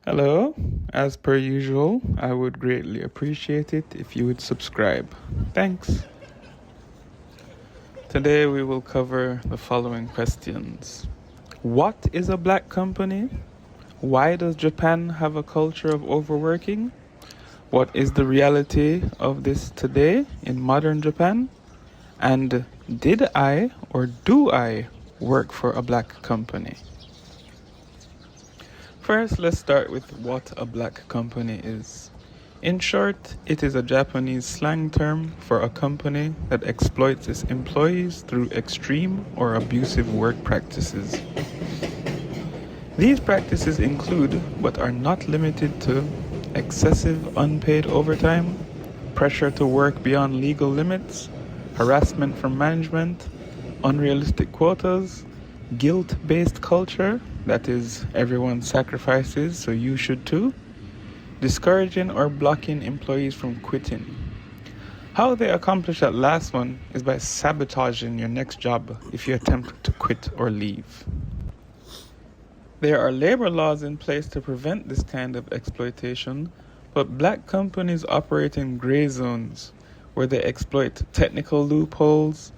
Hello. As per usual, I would greatly appreciate it if you would subscribe. Thanks. Today we will cover the following questions. What is a black company? Why does Japan have a culture of overworking? What is the reality of this today in modern Japan? And did I or do I work for a black company? First, let's start with what a black company is. In short, it is a Japanese slang term for a company that exploits its employees through extreme or abusive work practices. These practices include, but are not limited to, excessive unpaid overtime, pressure to work beyond legal limits, harassment from management, unrealistic quotas, guilt-based culture, that is, everyone sacrifices, so you should too, discouraging or blocking employees from quitting. How they accomplish that last one is by sabotaging your next job if you attempt to quit or leave. There are labor laws in place to prevent this kind of exploitation, but black companies operate in gray zones where they exploit technical loopholes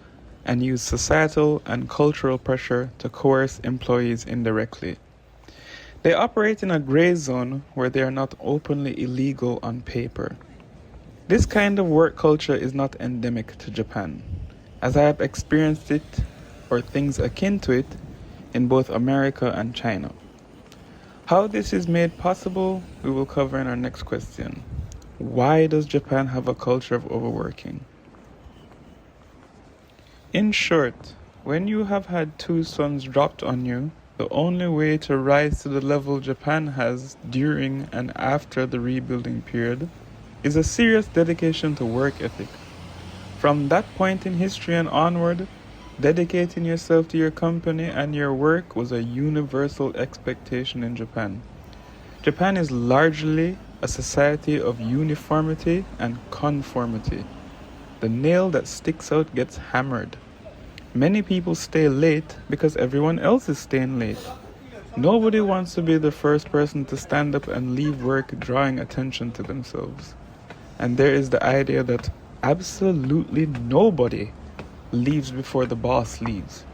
and use societal and cultural pressure to coerce employees indirectly. They operate in a gray zone where they are not openly illegal on paper. This kind of work culture is not endemic to Japan, as I have experienced it, or things akin to it, in both America and China. How this is made possible, we will cover in our next question. Why does Japan have a culture of overworking? In short, when you have had 2 sons dropped on you, the only way to rise to the level Japan has during and after the rebuilding period is a serious dedication to work ethic. From that point in history and onward, dedicating yourself to your company and your work was a universal expectation in Japan. Japan is largely a society of uniformity and conformity. The nail that sticks out gets hammered. Many people stay late because everyone else is staying late. Nobody wants to be the first person to stand up and leave work drawing attention to themselves. And there is the idea that absolutely nobody leaves before the boss leaves.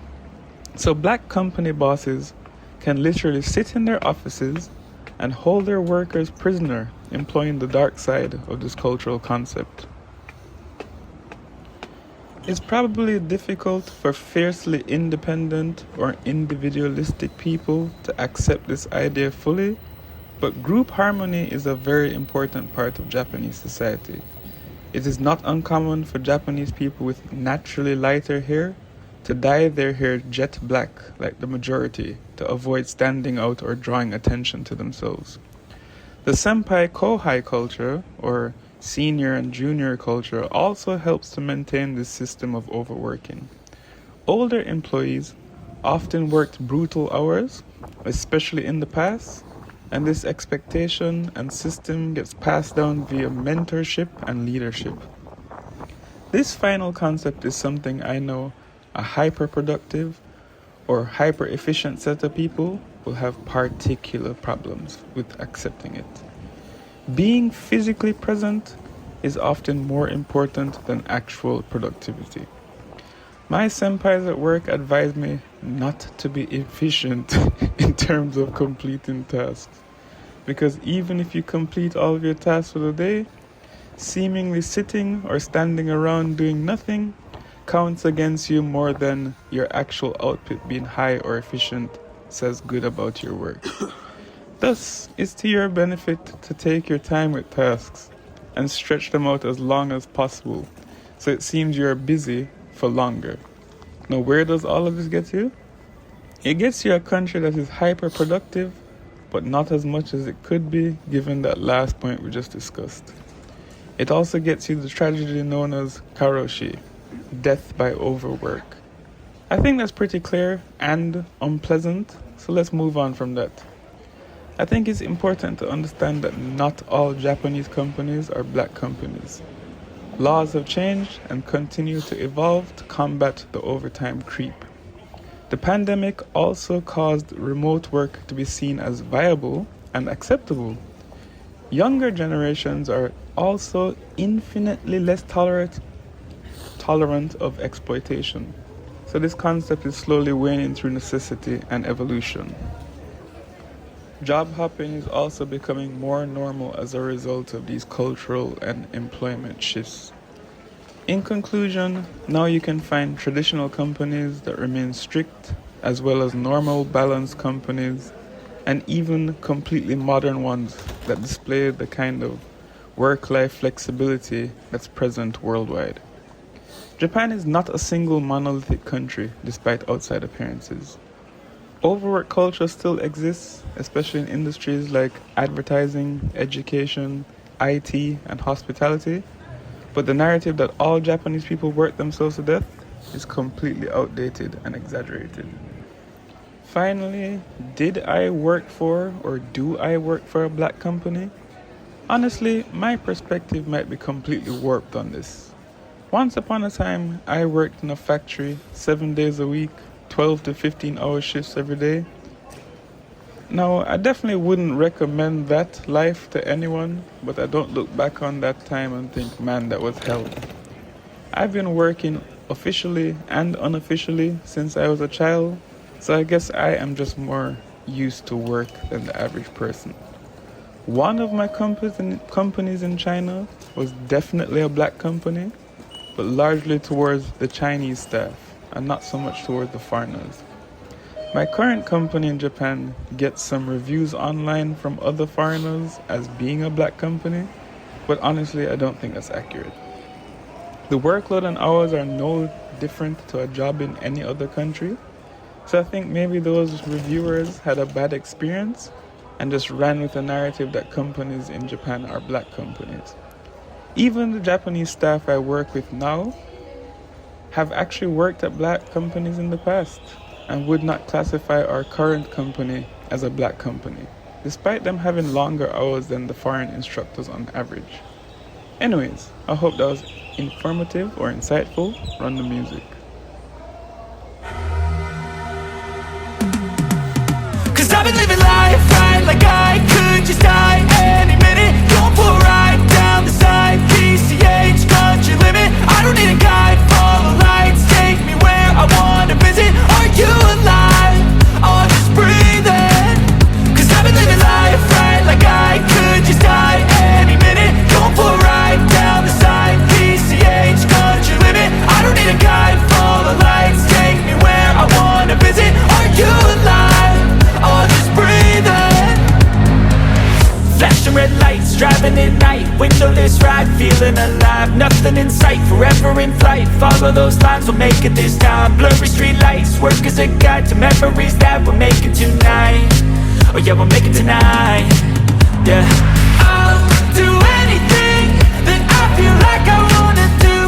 So black company bosses can literally sit in their offices and hold their workers prisoner, employing the dark side of this cultural concept. It's probably difficult for fiercely independent or individualistic people to accept this idea fully, but group harmony is a very important part of Japanese society. It is not uncommon for Japanese people with naturally lighter hair to dye their hair jet black like the majority to avoid standing out or drawing attention to themselves. The senpai-kohai culture, or senior and junior culture, also helps to maintain this system of overworking. Older employees often worked brutal hours, especially in the past, and this expectation and system gets passed down via mentorship and leadership. This final concept is something I know a hyper-productive or hyper-efficient set of people will have particular problems with accepting it. Being physically present is often more important than actual productivity. My senpais at work advise me not to be efficient in terms of completing tasks, because even if you complete all of your tasks for the day, seemingly sitting or standing around doing nothing counts against you more than your actual output being high or efficient says good about your work. Thus, it's to your benefit to take your time with tasks and stretch them out as long as possible, so it seems you're busy for longer. Now, where does all of this get you? It gets you a country that is hyper-productive, but not as much as it could be given that last point we just discussed. It also gets you the tragedy known as Karoshi, death by overwork. I think that's pretty clear and unpleasant, so let's move on from that. I think it's important to understand that not all Japanese companies are black companies. Laws have changed and continue to evolve to combat the overtime creep. The pandemic also caused remote work to be seen as viable and acceptable. Younger generations are also infinitely less tolerant of exploitation. So this concept is slowly waning through necessity and evolution. Job hopping is also becoming more normal as a result of these cultural and employment shifts. In conclusion, now you can find traditional companies that remain strict, as well as normal, balanced companies, and even completely modern ones that display the kind of work-life flexibility that's present worldwide. Japan is not a single monolithic country, despite outside appearances. Overwork culture still exists, especially in industries like advertising, education, IT, and hospitality, but the narrative that all Japanese people work themselves to death is completely outdated and exaggerated. Finally, did I work for or do I work for a black company? Honestly, my perspective might be completely warped on this. Once upon a time, I worked in a factory 7 days a week, 12 to 15 hour shifts every day. Now, I definitely wouldn't recommend that life to anyone, but I don't look back on that time and think, man, that was hell. I've been working officially and unofficially since I was a child, so I guess I am just more used to work than the average person. One of my companies in China was definitely a black company, but largely towards the Chinese staff and not so much towards the foreigners. My current company in Japan gets some reviews online from other foreigners as being a black company, but honestly, I don't think that's accurate. The workload and hours are no different to a job in any other country, so I think maybe those reviewers had a bad experience and just ran with the narrative that companies in Japan are black companies. Even the Japanese staff I work with now have actually worked at black companies in the past and would not classify our current company as a black company, despite them having longer hours than the foreign instructors on average. Anyways, I hope that was informative or insightful. Run the music. Cause I've been living life right like I could just die any minute. Going for a ride down the side, PCH, country limit. I don't need a guide, follow lights, take me where I wanna visit. Are you alive? Or just breathing? Cause I've been living life right like I could just die any minute. Going for a ride down the side, PCH, country limit. I don't need a guide, follow lights, take me where I wanna visit. Are you alive? Or just breathing? Flashing red lights, driving at night, windowless ride, feeling alive. Nothing in sight, forever in flight. Follow those lines, we'll make it this time. Blurry street lights, work as a guide to memories that we're making tonight. Oh yeah, we'll make it tonight. Yeah. I'll do anything that I feel like I wanna do.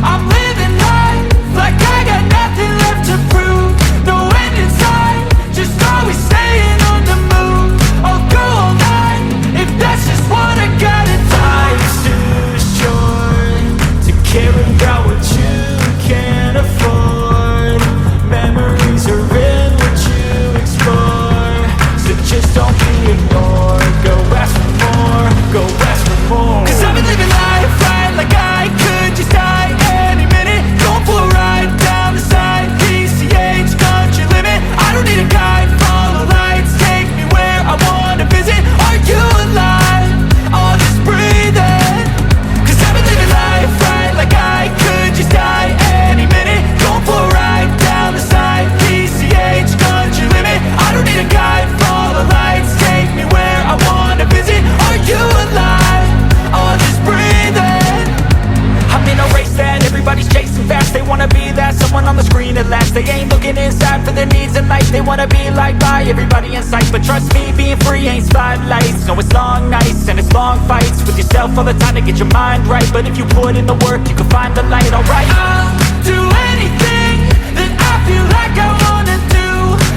I'm living life like I got nothing left to prove. No end in sight, just always staying on the move. I'll go all night if that's just what I gotta do. Life's too short to care about what you can't afford. Memories are in what you explore, so just don't be ignored. Go ask for more, go ask for more. Cause I've been living life right like I could just die any minute. Going for a ride down the side, PCH, country limit. I don't need a guide, follow lights, take me where I wanna visit. Are you alive? Or just breathing? Cause I've been living life right like I could just die any minute. Going for a ride down the side, PCH, country limit. I don't need a guide, follow lights, take me where I wanna visit. Are you alive? Or just breathing? I'm in a race that everybody's chasing fast. They wanna be that someone on the screen at last. They ain't looking inside for their needs in life. They wanna be liked by everybody in sight, but trust me, being free ain't spotlights. No, it's long nights and it's long fights with yourself all the time to get your mind right. But if you put in the work, you can find the light, alright. I'll do anything that I feel like I wanna do.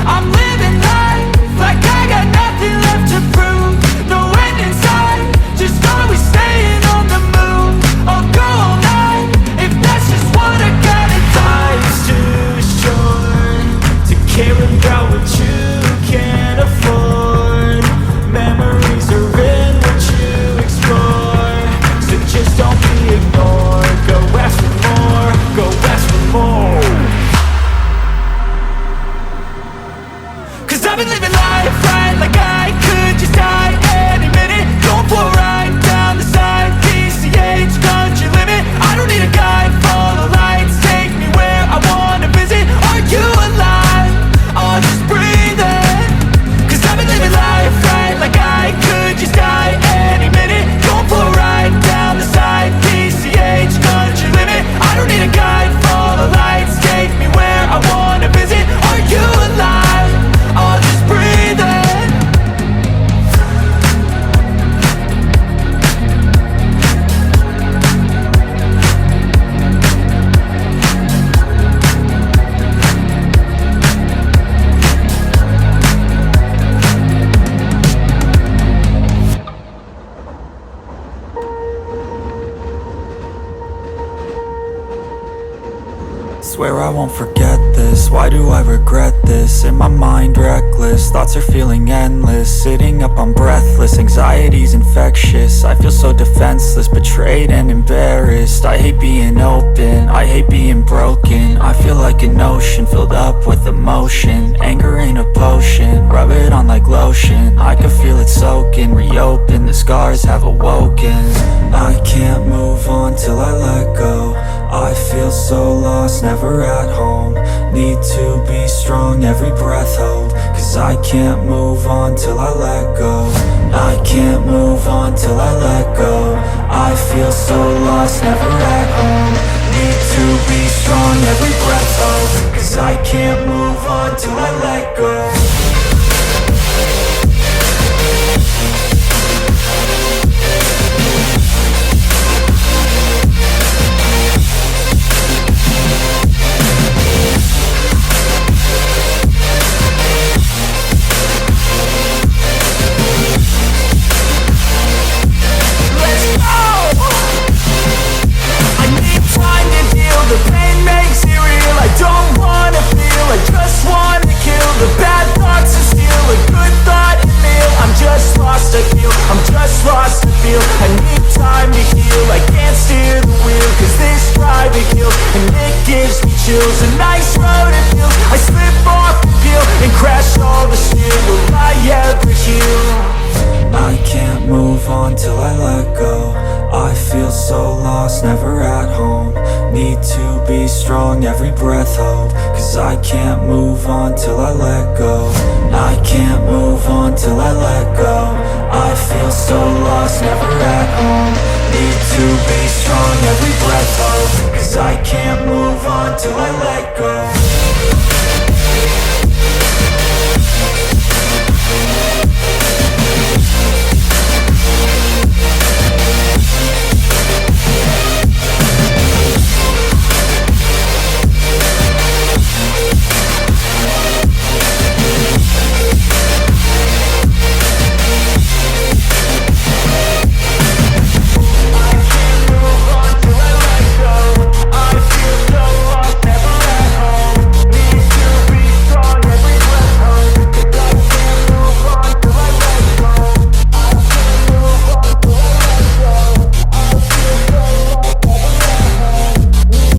I'm living life like I got nothing left to prove. No end in sight, just always staying on the move. I'll go all night if that's just what I gotta do. Life's too short to care about what you can't afford. Memories swear I won't forget this. Why do I regret this? In my mind reckless, thoughts are feeling endless. Sitting up I'm breathless, anxiety's infectious. I feel so defenseless, betrayed and embarrassed. I hate being open, I hate being broken. I feel like an ocean filled up with emotion. Anger ain't a potion, rub it on like lotion. I can feel it soaking, reopen, the scars have awoken. I can't move on till I let go. I feel so lost, never at home. Need to be strong, every breath hold. Cause I can't move on till I let go. I can't move on till I let go. I feel so lost, never at home. Need to be strong, every breath hold. Cause I can't move on till I let go. The pain makes it real, I don't wanna feel, I just wanna kill the bad thoughts and steal a good thought and meal. I'm just lost, I feel, I'm just lost, I feel. I need time to heal, I can't steer the wheel. Cause this drive it kills, and it gives me chills. A nice road it feels, I slip off the peel and crash all the steel. Will I ever heal? I can't move on till I let go. I feel so lost, never at home. Need to be strong, every breath hold. Cause I can't move on till I let go. I can't move on till I let go. I feel so lost, never at home. Need to be strong, every breath hold. Cause I can't move on till I let go.